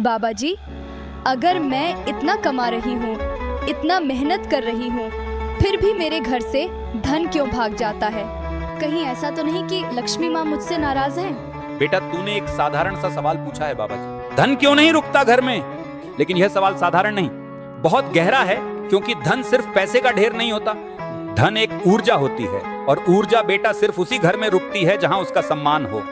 बाबा जी, अगर मैं इतना कमा रही हूँ, इतना मेहनत कर रही हूँ, फिर भी मेरे घर से धन क्यों भाग जाता है? कहीं ऐसा तो नहीं कि लक्ष्मी माँ मुझसे नाराज हैं? बेटा, तूने एक साधारण सा सवाल पूछा है बाबा जी, धन क्यों नहीं रुकता घर में। लेकिन यह सवाल साधारण नहीं, बहुत गहरा है, क्योंकि धन सिर्फ पैसे का ढेर नहीं होता। धन एक ऊर्जा होती है, और ऊर्जा बेटा सिर्फ उसी घर में रुकती है जहां उसका सम्मान हो।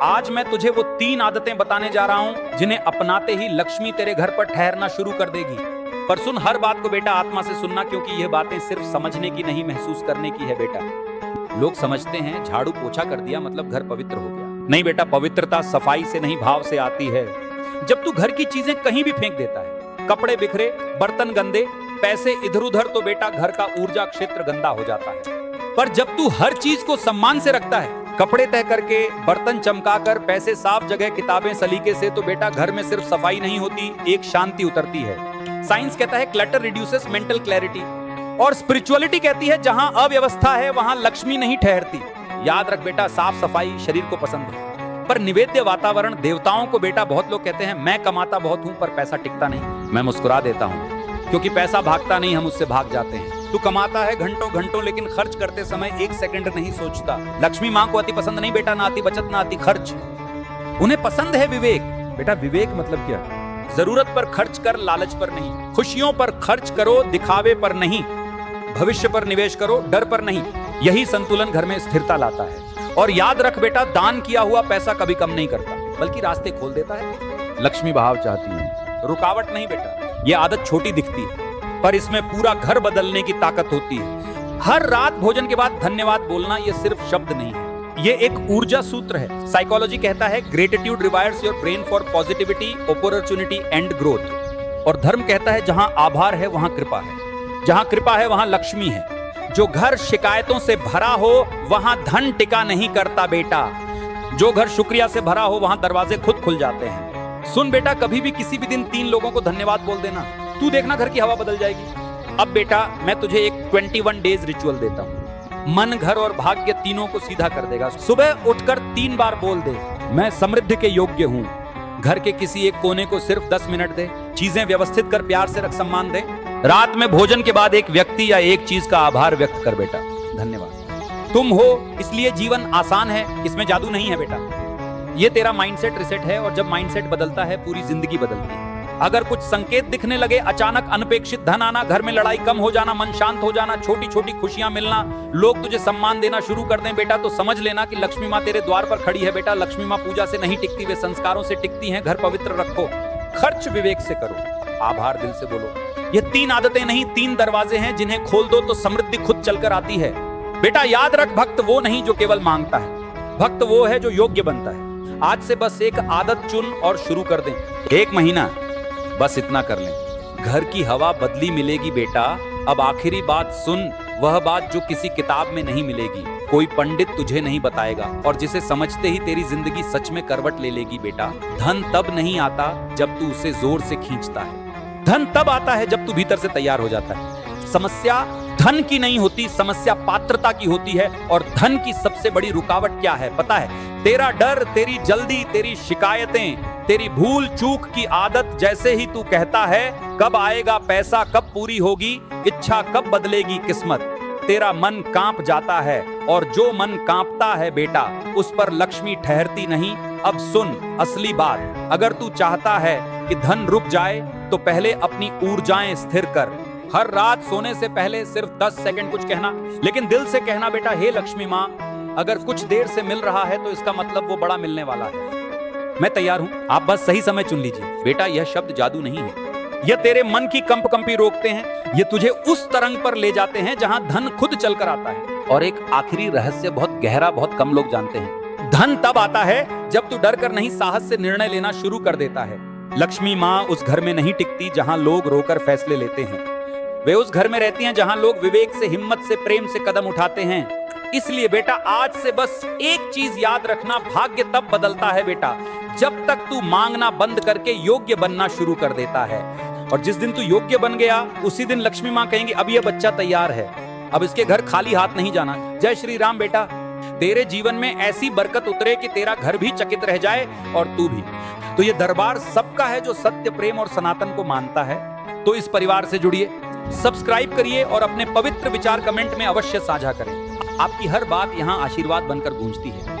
आज मैं तुझे वो 3 आदतें बताने जा रहा हूं जिन्हें अपनाते ही लक्ष्मी तेरे घर पर ठहरना शुरू कर देगी। पर सुन, हर बात को बेटा आत्मा से सुनना, क्योंकि यह बातें सिर्फ समझने की नहीं, महसूस करने की है बेटा। लोग समझते हैं झाड़ू पोछा कर दिया मतलब घर पवित्र हो गया। नहीं बेटा, पवित्रता सफाई से नहीं, भाव से आती है। जब तू घर की चीजें कहीं भी फेंक देता है, कपड़े बिखरे, बर्तन गंदे, पैसे इधर उधर, तो बेटा घर का ऊर्जा क्षेत्र गंदा हो जाता है। पर जब तू हर चीज को सम्मान से रखता है, कपड़े तय करके, बर्तन चमकाकर, पैसे साफ जगह, किताबें सलीके से, तो बेटा घर में सिर्फ सफाई नहीं होती, एक शांति उतरती है। साइंस कहता है क्लटर रिड्यूसेस मेंटल क्लैरिटी, और स्पिरिचुअलिटी कहती है जहां अव्यवस्था है वहां लक्ष्मी नहीं ठहरती। याद रख बेटा, साफ सफाई शरीर को पसंद है, पर निवेद्य वातावरण देवताओं को। बेटा बहुत लोग कहते हैं मैं कमाता बहुत हूं पर पैसा टिकता नहीं। मैं मुस्कुरा देता हूं, क्योंकि पैसा भागता नहीं, हम उससे भाग जाते हैं। तू कमाता है घंटों घंटों, लेकिन खर्च करते समय 1 सेकंड नहीं सोचता। लक्ष्मी माँ को अति पसंद नहीं बेटा, ना अति बचत ना अति खर्च, उन्हें पसंद है विवेक। बेटा विवेक मतलब क्या? जरूरत पर खर्च कर, लालच पर नहीं। खुशियों पर खर्च करो, दिखावे पर नहीं। भविष्य पर निवेश करो, डर पर नहीं। यही संतुलन घर में स्थिरता लाता है। और याद रख बेटा, दान किया हुआ पैसा कभी कम नहीं करता, बल्कि रास्ते खोल देता है। लक्ष्मी बहाव चाहती है, रुकावट नहीं बेटा। यह आदत छोटी दिखती है, पर इसमें पूरा घर बदलने की ताकत होती है। हर रात भोजन के बाद धन्यवाद बोलना यह सिर्फ शब्द नहीं है, यह एक ऊर्जा सूत्र है। साइकोलॉजी कहता है gratitude rewires your brain for positivity, opportunity and growth. और धर्म कहता है जहां आभार है वहां कृपा है, जहां कृपा है वहां लक्ष्मी है। जो घर शिकायतों से भरा हो वहां धन टिका नहीं करता बेटा। जो घर शुक्रिया से भरा हो वहां दरवाजे खुद खुल जाते हैं। सुन बेटा, कभी भी किसी भी दिन 3 लोगों को धन्यवाद बोल देना, तू देखना घर की हवा बदल जाएगी। अब बेटा मैं तुझे एक 21 डेज रिचुअल देता हूँ, मन, घर और भाग्य तीनों को सीधा कर देगा। सुबह उठकर 3 बार बोल दे, मैं समृद्धि के योग्य हूँ। घर के किसी एक कोने को सिर्फ 10 मिनट दे, चीजें व्यवस्थित कर, प्यार से रख, सम्मान दे। रात में भोजन के बाद एक व्यक्ति या एक चीज का आभार व्यक्त कर बेटा, धन्यवाद। तुम हो इसलिए जीवन आसान है, इसमें जादू नहीं है बेटा। ये तेरा माइंडसेट रिसेट है, और जब माइंडसेट बदलता है पूरी जिंदगी बदलती है। अगर कुछ संकेत दिखने लगे, अचानक अनपेक्षित धन आना, घर में लड़ाई कम हो जाना, मन शांत हो जाना, छोटी छोटी खुशियां मिलना, लोग तुझे सम्मान देना शुरू कर दें बेटा, तो समझ लेना कि लक्ष्मी माँ तेरे द्वार पर खड़ी है बेटा। लक्ष्मी माँ पूजा से नहीं टिकती, वे संस्कारों से टिकती हैं। घर पवित्र रखो, खर्च विवेक से करो, आभार दिल से बोलो। ये 3 आदतें नहीं, 3 दरवाजे हैं जिन्हें खोल दो तो समृद्धि खुद चलकर आती है। बेटा याद रख, भक्त वो नहीं जो केवल मांगता है, भक्त वो है जो योग्य बनता है। आज से बस एक आदत चुन और शुरू कर दें, 1 महीना बस इतना कर लें, घर की हवा बदली मिलेगी बेटा। अब आखिरी बात सुन, वह बात जो किसी किताब में नहीं मिलेगी, कोई पंडित तुझे नहीं बताएगा, और जिसे समझते ही तेरी जिंदगी सच में करवट ले लेगी बेटा। धन तब नहीं आता जब तू उसे जोर से खींचता है, धन तब आता है जब तू भीतर से तैयार हो जाता है। समस्या धन की नहीं होती, समस्या पात्रता की होती है। और धन की सबसे बड़ी रुकावट क्या है पता है? तेरा डर, तेरी जल्दी, तेरी शिकायतें, तेरी भूल चूक की आदत। जैसे ही तू कहता है कब आएगा पैसा, कब पूरी होगी इच्छा, कब बदलेगी किस्मत, तेरा मन कांप जाता है। और जो मन कांपता है बेटा, उस पर लक्ष्मी ठहरती नहीं। अब सुन असली बात, अगर तू चाहता है कि धन रुक जाए तो पहले अपनी ऊर्जाएं स्थिर कर। हर रात सोने से पहले सिर्फ 10 सेकंड कुछ कहना, लेकिन दिल से कहना बेटा, हे लक्ष्मी माँ, अगर कुछ देर से मिल रहा है तो इसका मतलब वो बड़ा मिलने वाला है। मैं तैयार हूं, आप बस सही समय चुन लीजिए। बेटा यह शब्द जादू नहीं है, यह तेरे मन की कंपकंपी रोकते हैं, ये तुझे उस तरंग पर ले जाते हैं जहां धन खुद चलकर आता है। और एक आखिरी रहस्य बहुत गहरा, बहुत कम लोग जानते हैं, धन तब आता है जब तू डर कर नहीं, साहस से निर्णय लेना शुरू कर देता है। लक्ष्मी माँ उस घर में नहीं टिकती जहां लोग रोकर फैसले लेते हैं, वे उस घर में रहती हैं जहां लोग विवेक से, हिम्मत से, प्रेम से कदम उठाते हैं। इसलिए बेटा आज से बस एक चीज याद रखना, भाग्य तब बदलता है बेटा जब तक तू मांगना बंद करके योग्य बनना शुरू कर देता है। और जिस दिन तू योग्य बन गया, उसी दिन लक्ष्मी माँ कहेंगी अब यह बच्चा तैयार है, अब इसके घर खाली हाथ नहीं जाना। जय श्री राम बेटा। तेरे जीवन में ऐसी बरकत उतरे कि तेरा घर भी चकित रह जाए और तू भी। तो ये दरबार सबका है जो सत्य, प्रेम और सनातन को मानता है। तो इस परिवार से जुड़िए, सब्सक्राइब करिए और अपने पवित्र विचार कमेंट में अवश्य साझा करें। आपकी हर बात यहाँ आशीर्वाद बनकर गूंजती है।